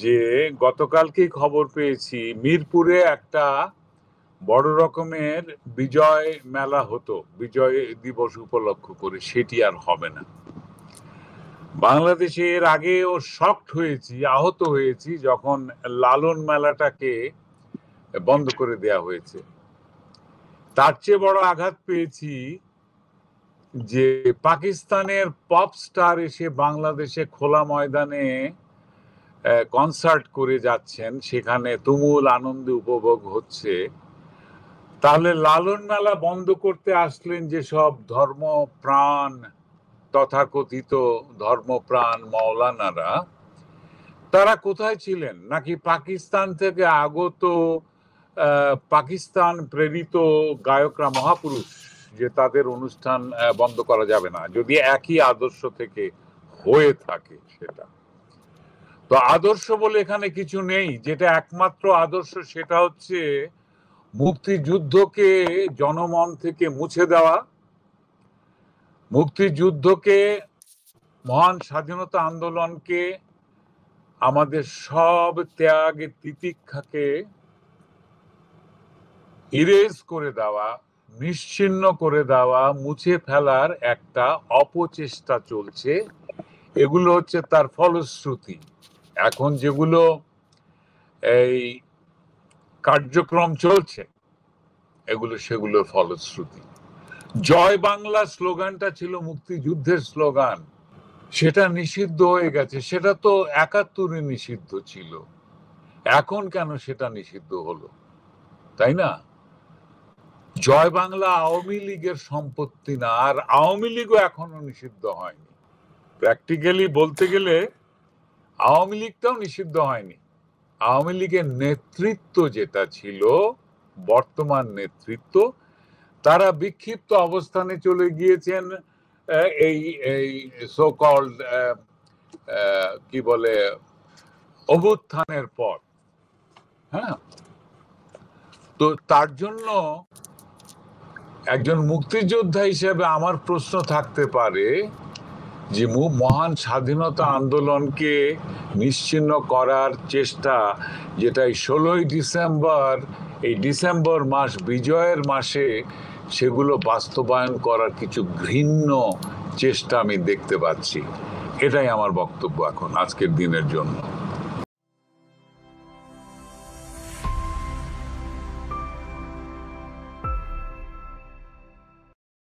যে গতকালকেই খবর পেয়েছি মিরপুরে একটা বড় রকমের বিজয় মেলা হতো বিজয় দিবস উপলক্ষ করে, সেটি আর হবে না। বাংলাদেশে এর আগেও শকড হয়েছি, আহত হয়েছি যখন লালন মেলাটাকে বন্ধ করে দেয়া হয়েছে। তার চেয়ে বড় আঘাত পেয়েছি যে পাকিস্তানের পপ স্টার এসে বাংলাদেশে খোলা ময়দানে কনসার্ট করে যাচ্ছেন, সেখানে তুমুল আনন্দে উপভোগ হচ্ছে। তাহলে লালন মেলা বন্ধ করতে আসলেন যেসব ধর্মপ্রাণ, তথাকথিত ধর্মপ্রাণ মৌলানারা, তারা কোথায় ছিলেন? নাকি পাকিস্তান থেকে আগত পাকিস্তান প্রেরিত গায়করা মহাপুরুষ যে তাদের অনুষ্ঠান বন্ধ করা যাবে না যদি একই আদর্শ থেকে হয়ে থাকে? সেটা তো আদর্শ বলে এখানে কিছু নেই। যেটা একমাত্র আদর্শ সেটা হচ্ছে মুক্তিযুদ্ধকে জনমন থেকে মুছে দেওয়া, মুক্তিযুদ্ধকে, মহান স্বাধীনতা আন্দোলনকে, আমাদের সব ত্যাগ তিতিক্ষাকে ইরেজ করে দেওয়া, নিশ্চিহ্ন করে দেওয়া, মুছে ফেলার একটা অপচেষ্টা চলছে। এগুলো হচ্ছে তার ফলশ্রুতি। এখন যেগুলো এই কার্যক্রম চলছে এগুলো সেগুলোর ফলশ্রুতি। জয় বাংলা স্লোগানটা ছিল মুক্তিযুদ্ধের স্লোগান, সেটা নিষিদ্ধ হয়ে গেছে। সেটা তো ৭১-এ নিষিদ্ধ ছিল, এখন কেন সেটা নিষিদ্ধ হলো? তাই না? জয় বাংলা আওয়ামী লীগের সম্পত্তি না, আর আওয়ামী লীগও এখনো নিষিদ্ধ হয়নি। প্র্যাকটিক্যালি বলতে গেলে আওয়ামী লীগটাও নিষিদ্ধ হয়নি। আওয়ামী লীগের নেতৃত্ব যেটা ছিল, বর্তমান নেতৃত্ব, তারা বিক্ষিপ্ত অবস্থানে চলে গিয়েছেন এই এই সো কল্ড কি বলে অভ্যুত্থানের পর। হ্যাঁ, তো তার জন্য একজন মুক্তিযোদ্ধা হিসেবে আমার প্রশ্ন থাকতে পারে যে মহান স্বাধীনতা আন্দোলনকে নিশ্চিহ্ন করার চেষ্টা, যেটা এই ১৬ই ডিসেম্বর, এই ডিসেম্বর মাস বিজয়ের মাসে, সেগুলো বাস্তবায়ন করার কিছু ঘৃণ্য চেষ্টা আমি দেখতে পাচ্ছি। এটাই আমার বক্তব্য এখন আজকের দিনের জন্য।